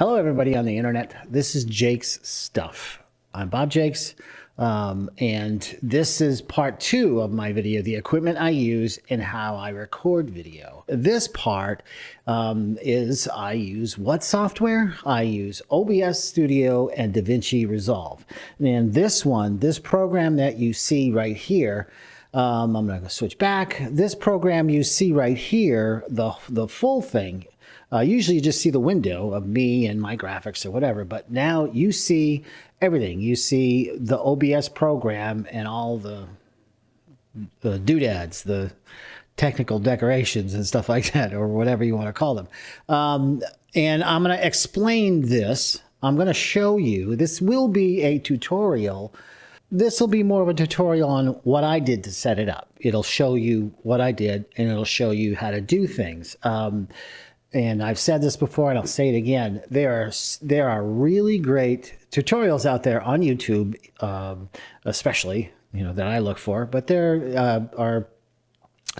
Hello, everybody on the internet. This is Jake's Stuff. I'm Bob Jakes, and this is part 2 of my video, the equipment I use and how I record video. This part is I use what software? I use OBS Studio and DaVinci Resolve. And this program that you see right here, I'm going to switch back. This program you see right here, the full thing, usually you just see the window of me and my graphics or whatever, but now you see everything. You see the OBS program and all the doodads, the technical decorations and stuff like that, or whatever you want to call them. And I'm going to explain this. I'm going to show you. This will be a tutorial. This will be more of a tutorial on what I did to set it up. It'll show you what I did, and it'll show you how to do things. And I've said this before, and I'll say it again. There are really great tutorials out there on YouTube, especially that I look for. But there are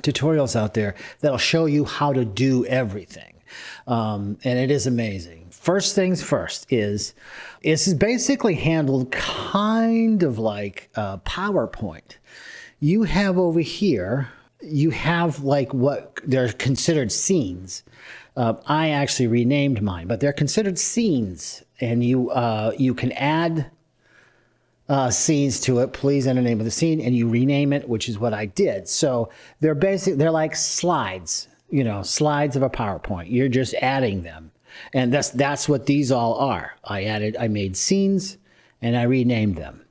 tutorials out there that'll show you how to do everything, and it is amazing. First things first is this is basically handled kind of like PowerPoint. You have over here, you have like what they're considered scenes. I actually renamed mine, but they're considered scenes, and you can add scenes to it. Please enter the name of the scene, and you rename it, which is what I did. So they're like slides, slides of a PowerPoint. You're just adding them, and that's what these all are. I made scenes, and I renamed them.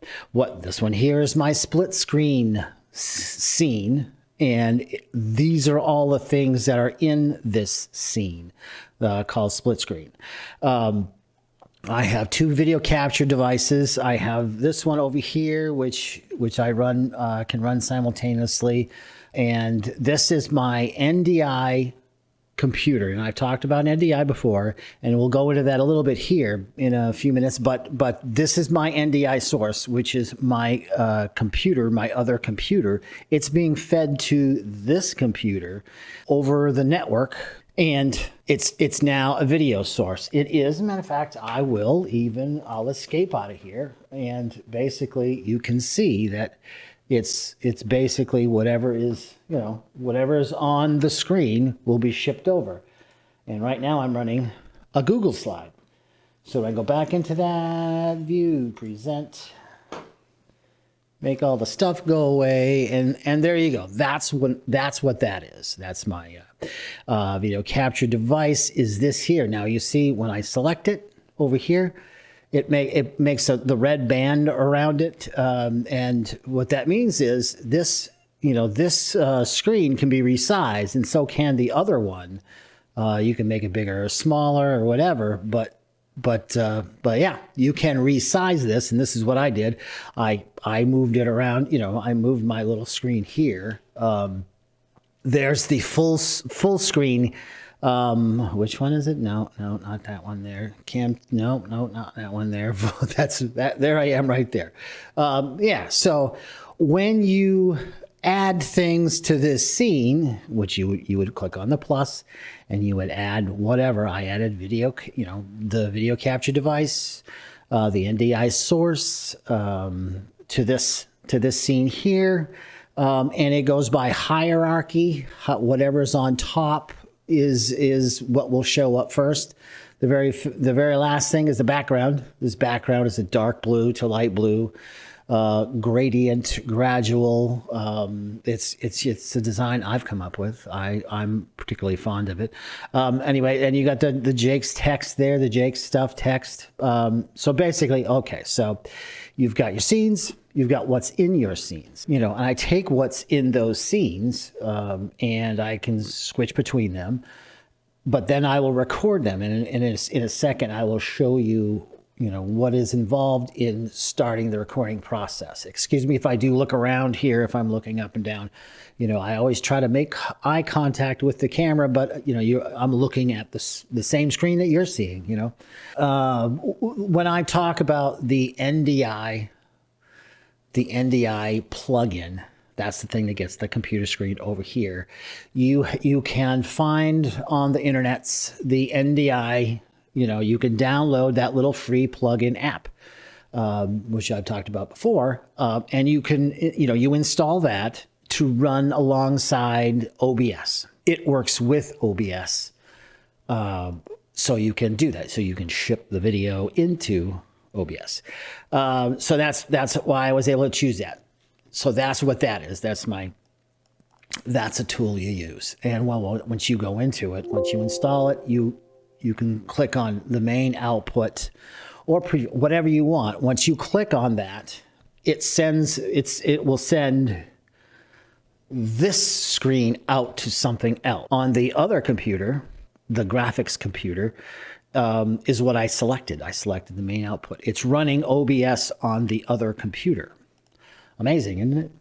This one here is my split screen scene. And these are all the things that are in this scene called split screen. I have 2 video capture devices. I have this one over here, which I can run simultaneously. And this is my NDI computer. And I've talked about NDI before, and we'll go into that a little bit here in a few minutes. But this is my NDI source, which is my computer, my other computer. It's being fed to this computer over the network, and it's now a video source. It is, as a matter of fact, I'll escape out of here, and basically you can see that it's basically whatever is on the screen will be shipped over. And right now I'm running a Google slide. So I go back into that view, present, make all the stuff go away, and there you go. That's what that is. That's my video capture device is this here. Now you see when I select it over here, it makes the red band around it, and what that means is this screen can be resized, and so can the other one. You can make it bigger or smaller or whatever, but yeah, you can resize this, and this is what I did. I moved it around. I moved my little screen here. There's the full screen. Which one is it? No, not that one there. No, not that one there. There I am right there. Yeah. So when you add things to this scene, which you would click on the plus, and you would add whatever. I added video, the video capture device, the NDI source, to this scene here, and it goes by hierarchy. Whatever's on top is what will show up first. The very last thing is the background. This background is a dark blue to light blue, gradient, gradual. It's a design I've come up with. I'm particularly fond of it. Anyway, and you got the Jake's text there, the Jake's stuff text. So basically, okay, so you've got your scenes, you've got what's in your scenes, and I take what's in those scenes, and I can switch between them, but then I will record them. And in a second, I will show you, what is involved in starting the recording process. Excuse me if I do look around here, if I'm looking up and down. I always try to make eye contact with the camera, but I'm looking at the same screen that you're seeing. When I talk about the NDI plugin, that's the thing that gets the computer screen over here. You can find on the internets the NDI You know, you can download that little free plugin app, which I've talked about before, and you can, you know, you install that to run alongside OBS. It works with OBS, so you can do that. So you can ship the video into OBS. So that's why I was able to choose that. So that's what that is. That's a tool you use. And well, once you go into it, once you install it, you can click on the main output or whatever you want. Once you click on that, it will send this screen out to something else. On the other computer, the graphics computer, is what I selected. I selected the main output. It's running OBS on the other computer. Amazing, isn't it?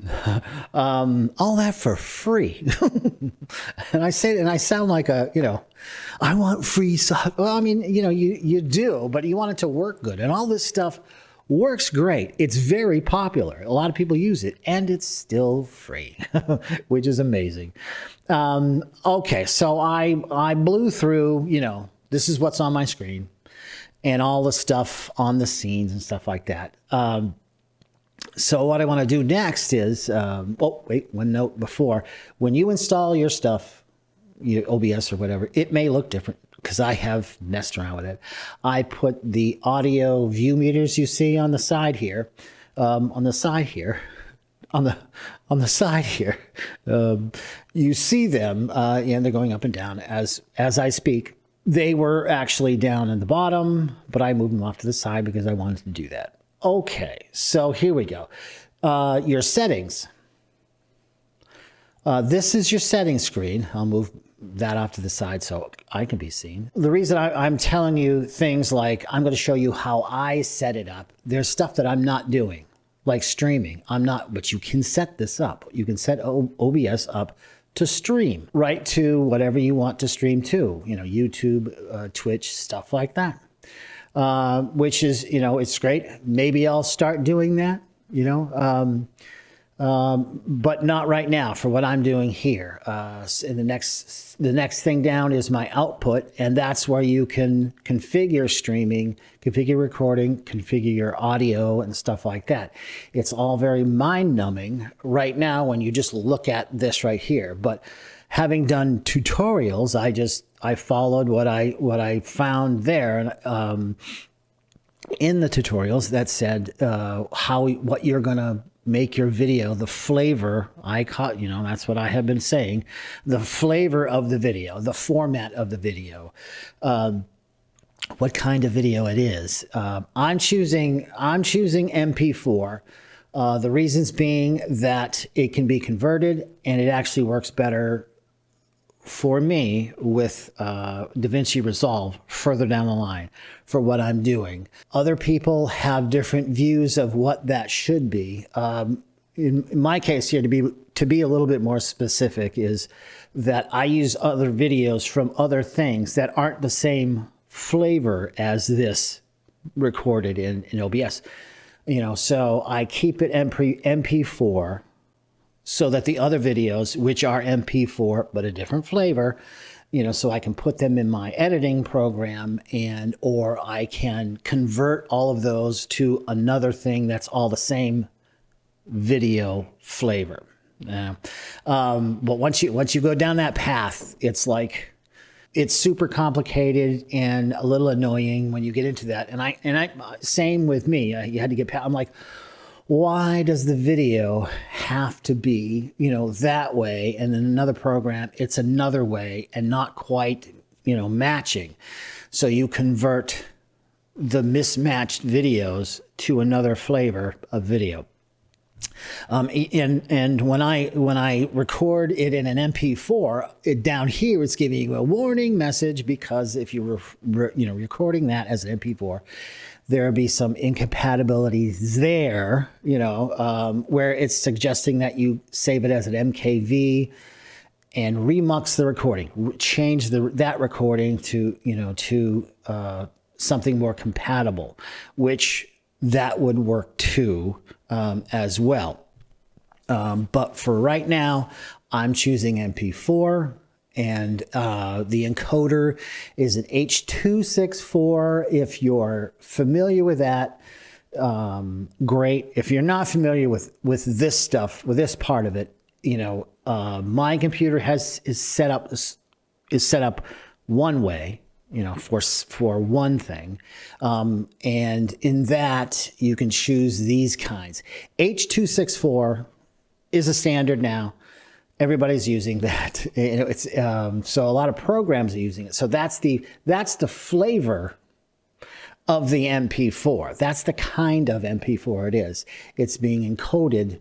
All that for free. And I sound like I want free stuff. Well, I mean, you do, but you want it to work good. And all this stuff works great. It's very popular. A lot of people use it, and it's still free, which is amazing. Okay, so I blew through, this is what's on my screen and all the stuff on the scenes and stuff like that. So what I want to do next is, one note before. When you install your stuff, your OBS or whatever, it may look different because I have messed around with it. I put the audio view meters you see on the side here, you see them, and they're going up and down as I speak. They were actually down in the bottom, but I moved them off to the side because I wanted to do that. Okay, so here we go. Your settings. This is your settings screen. I'll move that off to the side so I can be seen. The reason I'm telling you things like I'm going to show you how I set it up. There's stuff that I'm not doing, like streaming. I'm not, but you can set this up. You can set OBS up to stream right to whatever you want to stream to, YouTube, Twitch, stuff like that. Which is, it's great. Maybe I'll start doing that, but not right now for what I'm doing here. And the next thing down is my output, and that's where you can configure streaming, configure recording, configure your audio and stuff like that. It's all very mind-numbing right now when you just look at this right here. But having done tutorials, I followed what I found there, in the tutorials that said what you're gonna make your video, the flavor. That's what I have been saying, the flavor of the video, the format of the video, what kind of video it is. I'm choosing MP4. The reasons being that it can be converted and it actually works better for me with DaVinci Resolve further down the line for what I'm doing. Other people have different views of what that should be. In my case here, to be a little bit more specific, is that I use other videos from other things that aren't the same flavor as this recorded in OBS. So I keep it MP4. So that the other videos, which are MP4 but a different flavor, so I can put them in my editing program, or I can convert all of those to another thing that's all the same video flavor. But once you go down that path, it's super complicated and a little annoying when you get into that. And I same with me. You had to get past. I'm like, why does the video have to be, that way? And in another program, it's another way and not quite, matching. So you convert the mismatched videos to another flavor of video. And when I record it in an MP4, down here it's giving you a warning message, because if you were recording that as an MP4, there will be some incompatibilities there, where it's suggesting that you save it as an MKV and remux the recording, change that recording to something more compatible, which that would work too, as well. But for right now, I'm choosing MP4. And the encoder is an H.264. If you're familiar with that, great. If you're not familiar with this stuff, with this part of it, my computer is set up one way, for one thing. And in that, you can choose these kinds. H.264 is a standard now. Everybody's using that. It's so a lot of programs are using it. So that's the flavor of the MP4. That's the kind of MP4 it is. It's being encoded,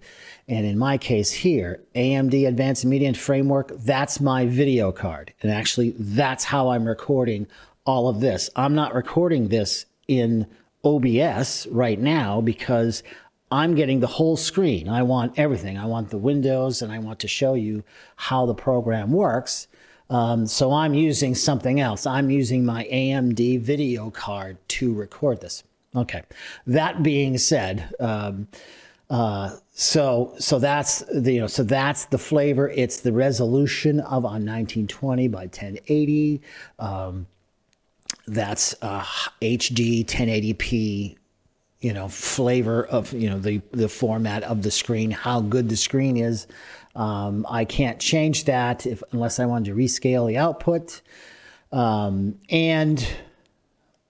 and in my case here, AMD Advanced Media Framework, that's my video card. And actually, that's how I'm recording all of this. I'm not recording this in OBS right now because I'm getting the whole screen. I want everything. I want the windows, and I want to show you how the program works. So I'm using something else. I'm using my AMD video card to record this. Okay. That being said, so that's the flavor. It's the resolution of a 1920 by 1080. That's HD 1080p. Flavor of, the format of the screen, how good the screen is. I can't change that unless I wanted to rescale the output. And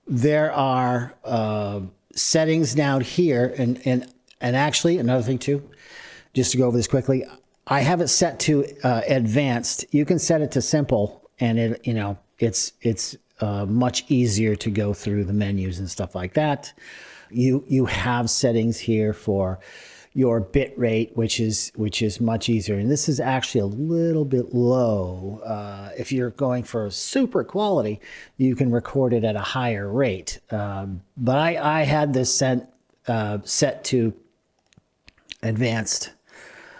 there are settings down here. And actually, another thing too, just to go over this quickly, I have it set to advanced. You can set it to simple, and it's much easier to go through the menus and stuff like that. You have settings here for your bit rate, which is much easier. And this is actually a little bit low. If you're going for super quality, you can record it at a higher rate. But I had this set to advanced.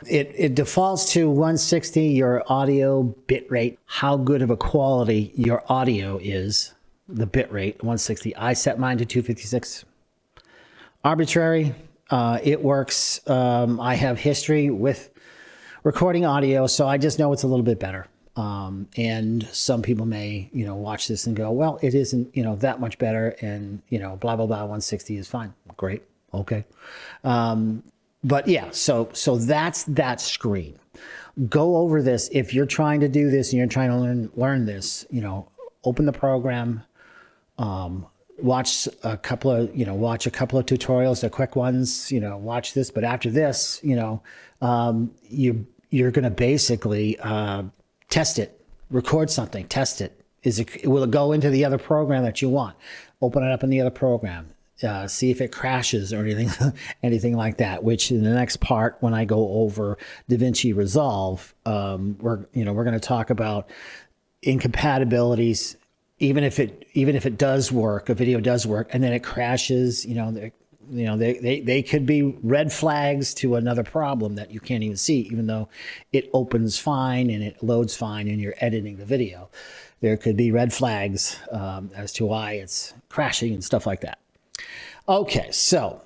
It defaults to 160, your audio bit rate, how good of a quality your audio is, the bit rate, 160. I set mine to 256. Arbitrary. It works. I have history with recording audio, so I just know it's a little bit better. And some people may, watch this and go, well, it isn't, that much better. And, blah, blah, blah, 160 is fine. Great. Okay. But yeah, so that's that screen. Go over this. If you're trying to do this and you're trying to learn this, open the program, watch a couple of tutorials, the quick ones, watch this. But after this, you're going to basically test it, record something, test it. Will it go into the other program that you want? Open it up in the other program. See if it crashes or anything like that, which in the next part, when I go over DaVinci Resolve, we're going to talk about incompatibilities. Even if it does work, a video does work, and then it crashes, they could be red flags to another problem that you can't even see, even though it opens fine and it loads fine and you're editing the video. There could be red flags as to why it's crashing and stuff like that. Okay, so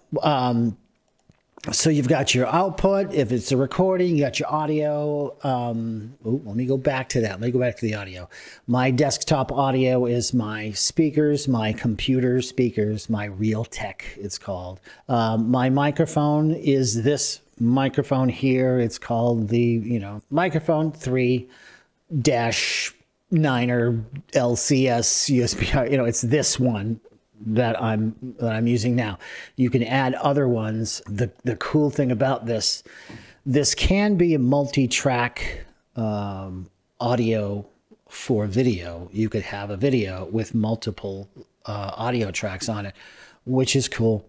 you've got your output. If it's a recording, you got your audio. Let me go back to that. Let me go back to the audio. My desktop audio is my speakers, my computer speakers, my Realtek, it's called. My microphone is this microphone here. It's called the, microphone 3-9er LCS USB. It's this one that I'm using now. You can add other ones. The cool thing about this can be a multi-track audio for video. You could have a video with multiple audio tracks on it, which is cool.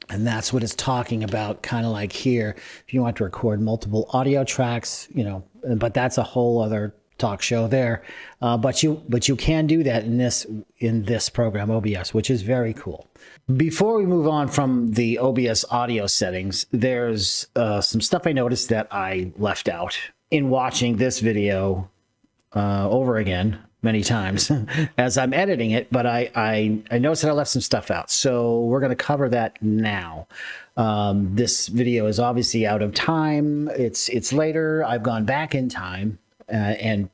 And that's what it's talking about, kind of like here. If you want to record multiple audio tracks, but that's a whole other talk show there, but you can do that in this program, OBS, which is very cool. Before we move on from the OBS audio settings, there's some stuff I noticed that I left out in watching this video over again many times as I'm editing it, but I noticed that I left some stuff out, so we're going to cover that now. This video is obviously out of time. It's later. I've gone back in time. And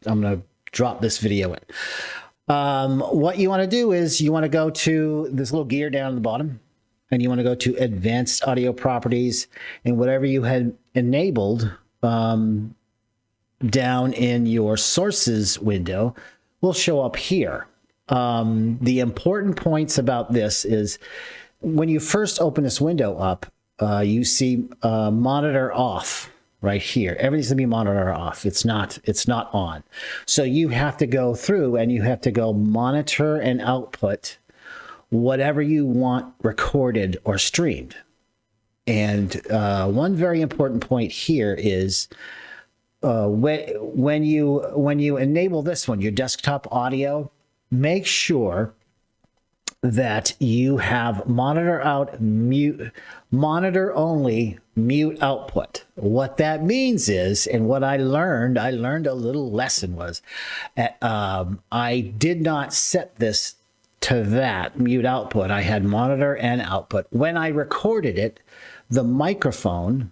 gonna drop this video in. What you want to do is you want to go to this little gear down at the bottom, and you want to go to Advanced Audio Properties, and whatever you had enabled down in your Sources window will show up here. The important points about this is when you first open this window up, you see monitor off right here. Everything's gonna be monitor off. It's not on. So you have to go through and you have to go monitor and output whatever you want recorded or streamed. And one very important point here is when you enable this one, your desktop audio, make sure that you have monitor out, mute, monitor only, mute output. What that means is, and what I learned a little lesson was, I did not set this to that mute output. I had monitor and output. When I recorded it, the microphone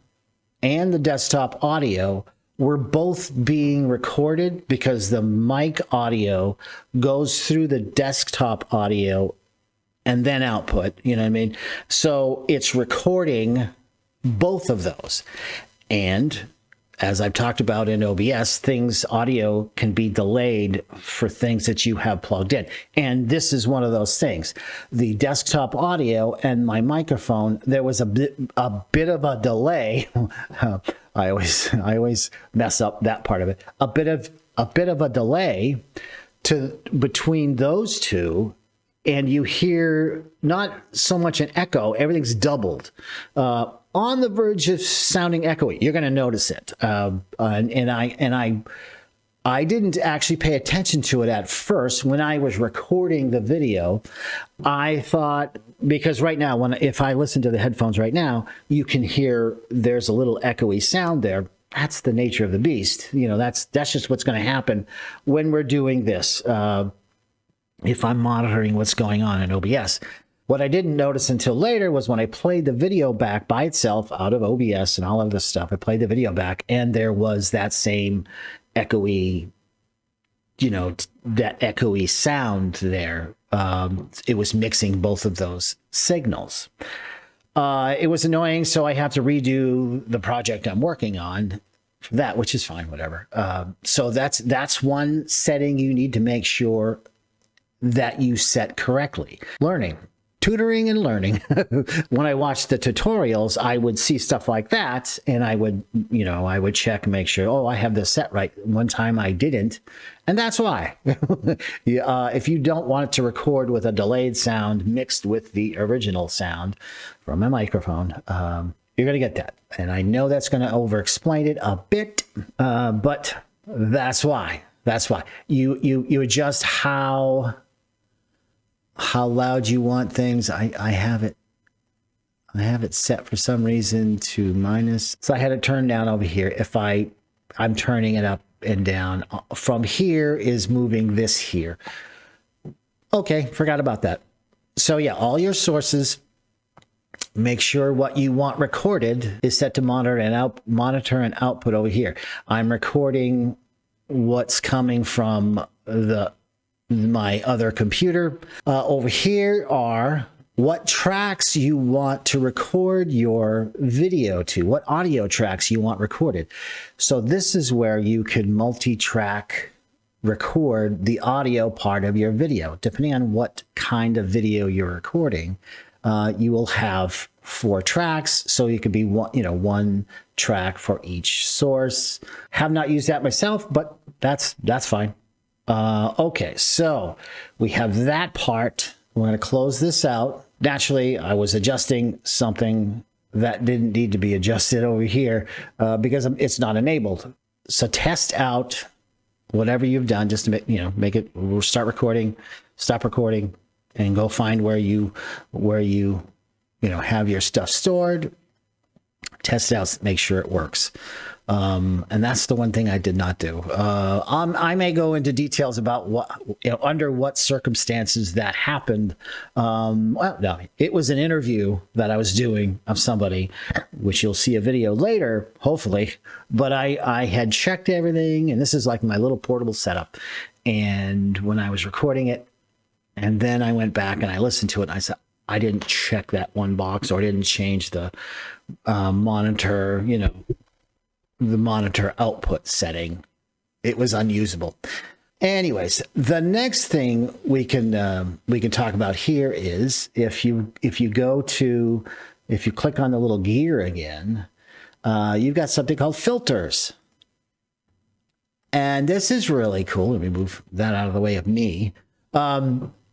and the desktop audio were both being recorded because the mic audio goes through the desktop audio and then output, you know what I mean? So it's recording both of those. And as I've talked about in OBS, audio can be delayed for things that you have plugged in. And this is one of those things. The desktop audio and my microphone, there was a bit of a delay. I always mess up that part of it. A bit of a delay between those two. And you hear not so much an echo, everything's doubled. On the verge of sounding echoey, you're going to notice it. And I didn't actually pay attention to it at first when I was recording the video. I thought, because right now, if I listen to the headphones right now, you can hear there's a little echoey sound there. That's the nature of the beast. You know, that's just what's going to happen when we're doing this. If I'm monitoring what's going on in OBS. What I didn't notice until later was when I played the video back by itself out of OBS and all of this stuff, I played the video back and there was that same echoey, that echoey sound there. It was mixing both of those signals. It was annoying, so I have to redo the project I'm working on for that, which is fine, whatever. So that's one setting you need to make sure that you set correctly. Tutoring and learning. When I watched the tutorials, I would see stuff like that and I would check and make sure, oh, I have this set right. One time I didn't. And that's why. If you don't want it to record with a delayed sound mixed with the original sound from a microphone, you're going to get that. And I know that's going to over-explain it a bit, but that's why. That's why. You adjust how loud you want things. I have it set for some reason to minus. So I had it turned down over here. If I'm turning it up and down, from here is moving this here. Okay, forgot about that. So yeah, all your sources, make sure what you want recorded is set to monitor and output over here. I'm recording what's coming from my other computer. Over here are what tracks you want to record your video to, what audio tracks you want recorded. So this is where you could multi-track record the audio part of your video. Depending on what kind of video you're recording, you will have 4 tracks, so you could be one track for each source. Have not used that myself, but that's fine. Okay, so we have that part. We're going to close this out. Naturally, I was adjusting something that didn't need to be adjusted over here because it's not enabled. So test out whatever you've done just to make it. We'll start recording, stop recording, and go find where you have your stuff stored. Test it out, make sure it works. And that's the one thing I did not do. I may go into details about what, under what circumstances that happened. Well, no, it was an interview that I was doing of somebody, which you'll see a video later, hopefully. But I had checked everything, and this is like my little portable setup. And when I was recording it, and then I went back and I listened to it, and I said, I didn't check that one box, or I didn't change the monitor, the monitor output setting. It was unusable. Anyways, the next thing we can talk about here is if you click on the little gear again, you've got something called filters. And this is really cool. Let me move that out of the way of me.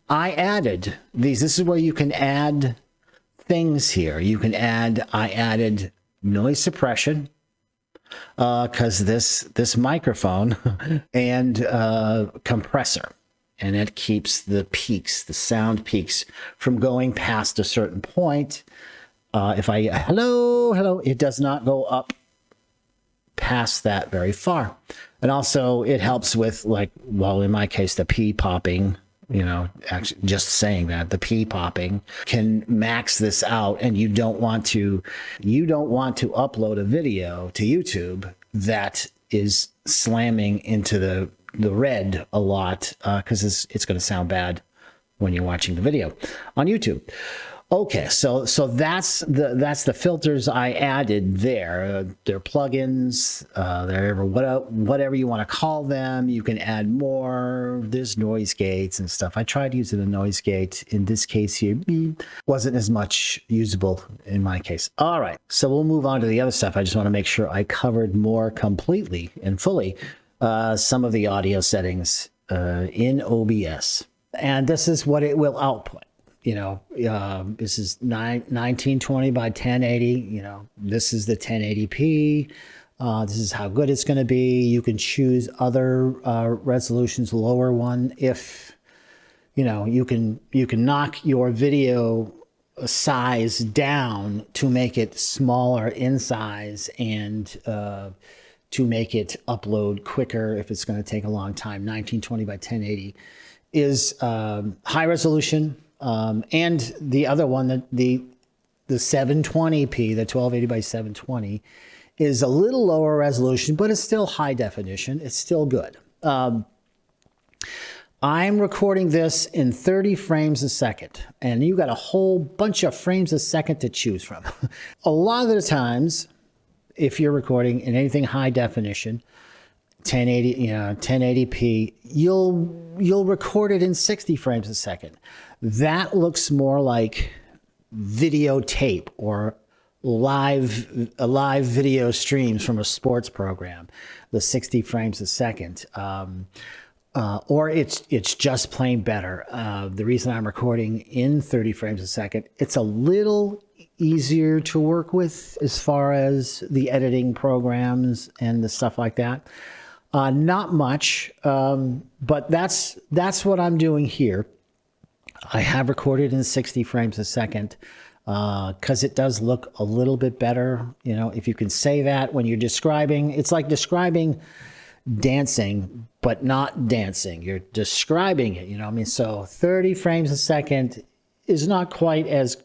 I added these. This is where you can add things here. I added noise suppression, because this microphone and compressor, and it keeps the sound peaks from going past a certain point. If I hello, it does not go up past that very far. And also it helps with, like, well, in my case, the P popping. Actually, just saying that the P popping can max this out, and you don't want to upload a video to YouTube that is slamming into the red a lot, because it's going to sound bad when you're watching the video on YouTube. Okay, so that's the filters I added there. They're plugins, they're whatever you want to call them. You can add more. There's noise gates and stuff. I tried using a noise gate. In this case here, wasn't as much usable in my case. All right, so we'll move on to the other stuff. I just want to make sure I covered more completely and fully some of the audio settings in OBS. And this is what it will output. This is 1920 by 1080. This is the 1080p. This is how good it's going to be. You can choose other resolutions, lower one. If you can knock your video size down to make it smaller in size, and to make it upload quicker if it's going to take a long time. 1920 by 1080 is high resolution. And the other one, the 720p, the 1280 by 720, is a little lower resolution, but it's still high definition. It's still good. I'm recording this in 30 frames a second, and you got a whole bunch of frames a second to choose from. A lot of the times, if you're recording in anything high definition, 1080, 1080p, you'll record it in 60 frames a second. That looks more like videotape or live video streams from a sports program, the 60 frames a second, or it's just plain better. The reason I'm recording in 30 frames a second, it's a little easier to work with as far as the editing programs and the stuff like that. Not much, but that's what I'm doing here. I have recorded in 60 frames a second because it does look a little bit better. If you can say that when you're describing, it's like describing dancing, but not dancing. You're describing it, So 30 frames a second is not quite as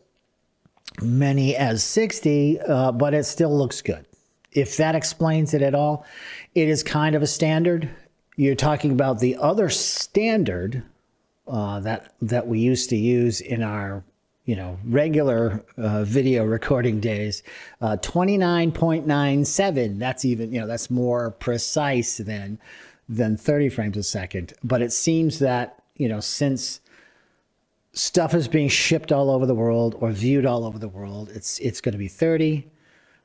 many as 60, but it still looks good. If that explains it at all, it is kind of a standard. You're talking about the other standard that we used to use in our regular video recording days, 29.97. That's even that's more precise than 30 frames a second. But it seems that since stuff is being shipped all over the world or viewed all over the world, it's going to be 30.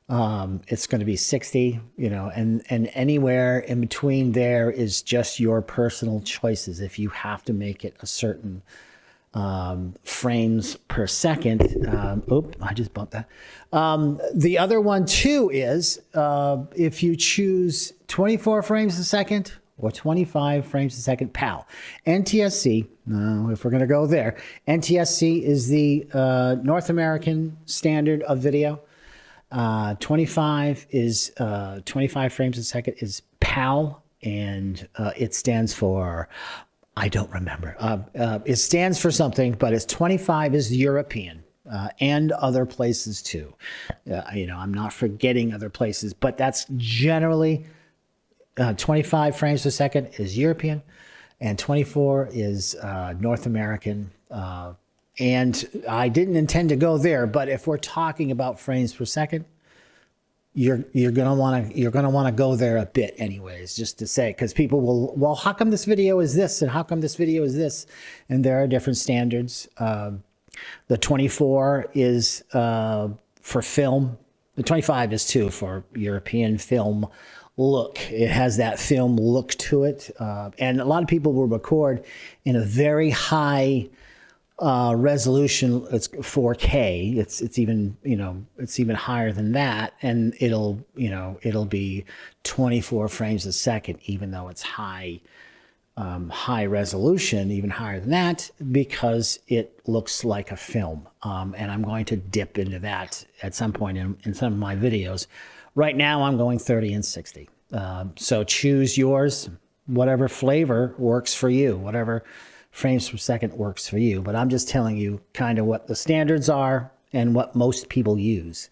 It's going to be 60, and anywhere in between there is just your personal choices. If you have to make it a certain frames per second, I just bumped that. The other one too is if you choose 24 frames a second or 25 frames a second, PAL. NTSC, if we're going to go there, NTSC is the North American standard of video. 25 is 25 frames a second is PAL, and it stands for, I don't remember. It stands for something, but it's 25 is European. And other places too. I'm not forgetting other places, but that's generally 25 frames per second is European, and 24 is North American. And I didn't intend to go there, but if we're talking about frames per second, you're gonna want to go there a bit anyways, just to say, because people will, well, how come this video is this and how come this video is this, and there are different standards. The 24 is for film. The 25 is too for European film look. It has that film look to it. And a lot of people will record in a very high resolution. It's 4K. It's even, it's even higher than that. And it'll be 24 frames a second, even though it's high resolution, even higher than that, because it looks like a film. And I'm going to dip into that at some point in some of my videos. Right now, I'm going 30 and 60. So choose yours, whatever flavor works for you, whatever frames per second works for you. But I'm just telling you kind of what the standards are and what most people use.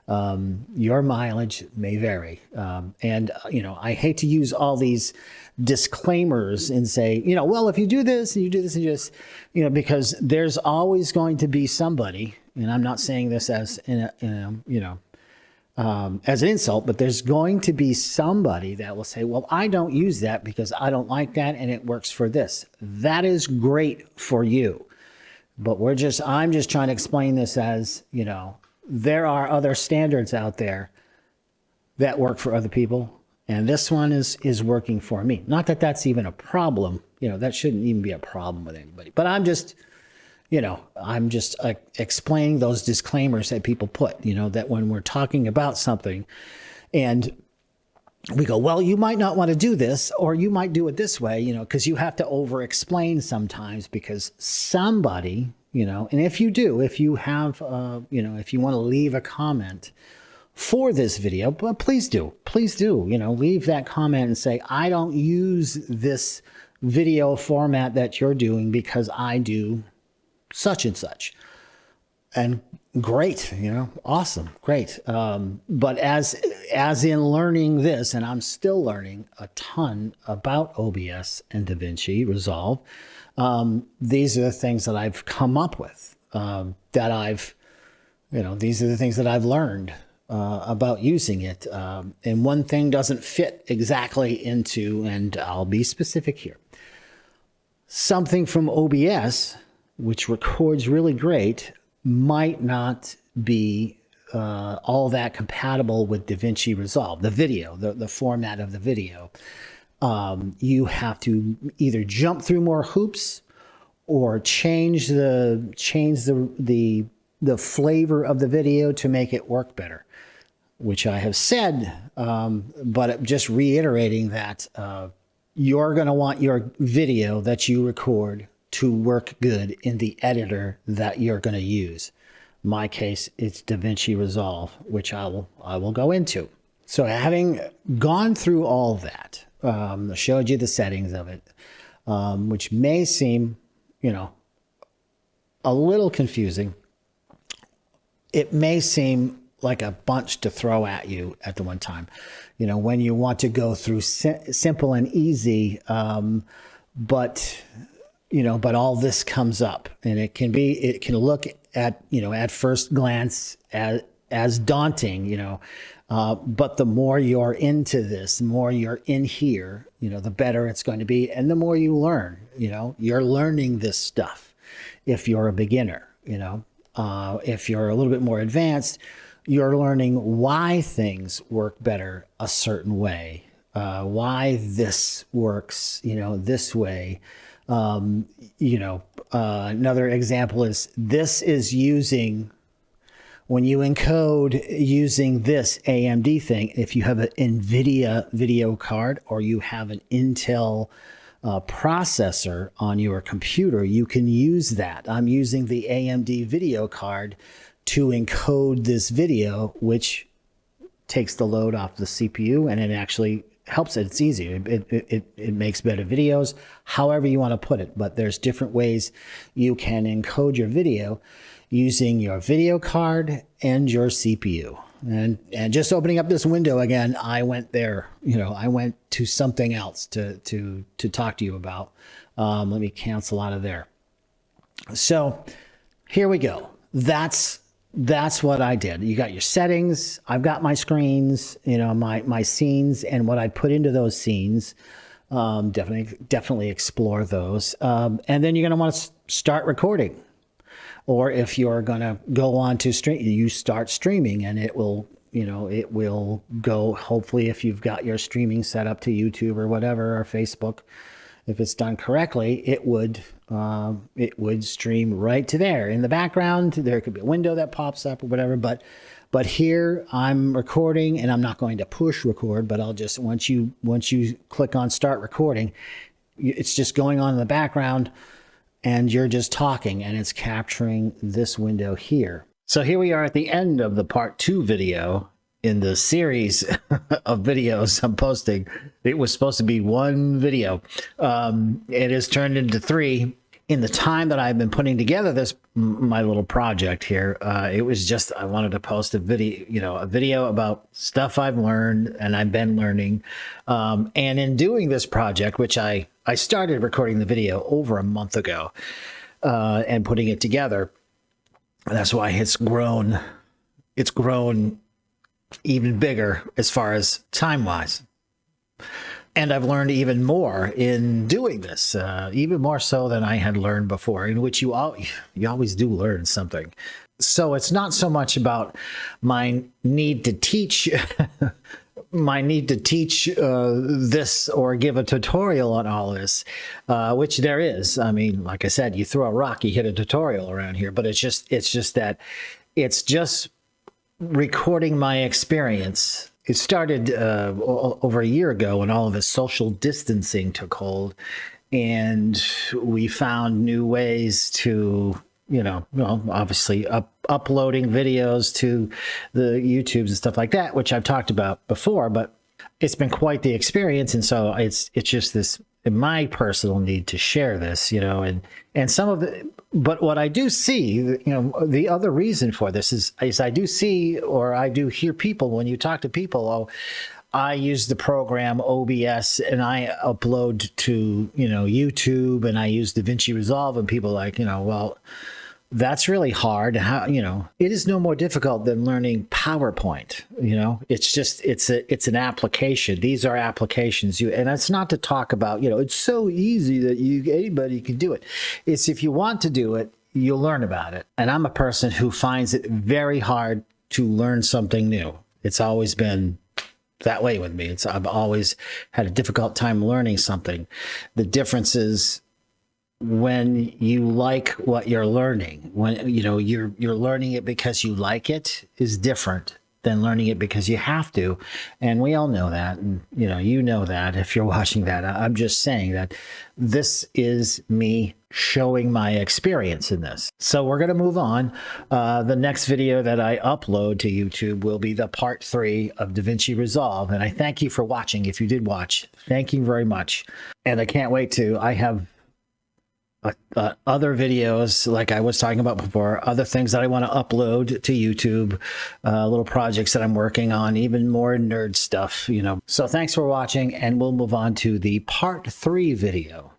Your mileage may vary. And I hate to use all these disclaimers and say, well, if you do this and you do this and just, because there's always going to be somebody, and I'm not saying this as as an insult, but there's going to be somebody that will say, well, I don't use that because I don't like that and it works for this. That is great for you. But I'm just trying to explain this as, there are other standards out there that work for other people. And this one is working for me. Not that that's even a problem. That shouldn't even be a problem with anybody. But I'm just explaining those disclaimers that people put, that when we're talking about something and we go, well, you might not want to do this, or you might do it this way, because you have to over-explain sometimes because somebody, and if you have, if you want to leave a comment for this video, but please do, leave that comment and say, I don't use this video format that you're doing because I do such and such. And great, awesome, great. But as in learning this, and I'm still learning a ton about OBS and DaVinci Resolve, these are the things that I've come up with, these are the things that I've learned about using it. And one thing doesn't fit exactly into, and I'll be specific here, something from OBS, which records really great, might not be all that compatible with DaVinci Resolve, the video, the format of the video. You have to either jump through more hoops or change the flavor of the video to make it work better, which I have said, but just reiterating that you're going to want your video that you record to work good in the editor that you're going to use. In my case, it's DaVinci Resolve, which I will go into. So having gone through all that, I showed you the settings of it, which may seem, a little confusing. It may seem like a bunch to throw at you at the one time, when you want to go through simple and easy, but all this comes up, and it can look at, at first glance as daunting, but the more you're into this, the more you're in here, the better it's going to be. And the more you learn, you're learning this stuff. If you're a beginner, if you're a little bit more advanced, you're learning why things work better a certain way, why this works, this way. Another example is this is using, when you encode using this AMD thing, if you have an NVIDIA video card or you have an Intel processor on your computer, you can use that. I'm using the AMD video card to encode this video, which takes the load off the CPU, and it actually helps it. It's easier. It makes better videos, however you want to put it. But there's different ways you can encode your video using your video card and your CPU. And just opening up this window again, I went there. I went to something else to talk to you about. Let me cancel out of there. So here we go. That's what I did. You got your settings. I've got my screens, my scenes, and what I put into those scenes. Definitely explore those. And then you're going to want to start recording. Or if you're going to go on to stream, you start streaming, and it will go, hopefully, if you've got your streaming set up to YouTube or whatever, or Facebook, if it's done correctly, it would stream right to there. In the background, there could be a window that pops up or whatever, but here I'm recording, and I'm not going to push record, but I'll just, once you click on start recording, it's just going on in the background, and you're just talking, and it's capturing this window here. So here we are at the end of the part 2 video in the series of videos I'm posting. It was supposed to be one video. It has turned into 3. In the time that I've been putting together my little project here, it was just, I wanted to post a video about stuff I've learned and I've been learning. And in doing this project, which I started recording the video over a month ago, and putting it together. That's why it's grown even bigger as far as time-wise. And I've learned even more in doing this, even more so than I had learned before, in which you always do learn something. So it's not so much about my need to teach this or give a tutorial on all this, which there is. I mean, like I said, you throw a rock, you hit a tutorial around here, but it's just recording my experience. It started over a year ago when all of this social distancing took hold, and we found new ways to, obviously uploading videos to the YouTubes and stuff like that, which I've talked about before, but it's been quite the experience. And so it's just this, my personal need to share this, and some of the, but what I do see, the other reason for this is I do see, or I do hear people, when you talk to people, I use the program OBS and I upload to, YouTube, and I use DaVinci Resolve, and people are like, well, that's really hard. How, it is no more difficult than learning PowerPoint. It's just, it's an application. These are applications. And it's not to talk about, it's so easy that anybody can do it. It's, if you want to do it, you'll learn about it. And I'm a person who finds it very hard to learn something new. It's always been that way with me. I've always had a difficult time learning something. The difference is, when you like what you're learning, when you're learning it because you like it, is different than learning it because you have to. And we all know that, and you know that if you're watching that. I'm just saying that this is me showing my experience in this. So we're going to move on. The next video that I upload to YouTube will be the part 3 of DaVinci Resolve. And I thank you for watching. If you did watch, thank you very much. And I can't wait to, I have other videos, like I was talking about before, other things that I want to upload to YouTube, little projects that I'm working on, even more nerd stuff, So thanks for watching, and we'll move on to the part 3 video.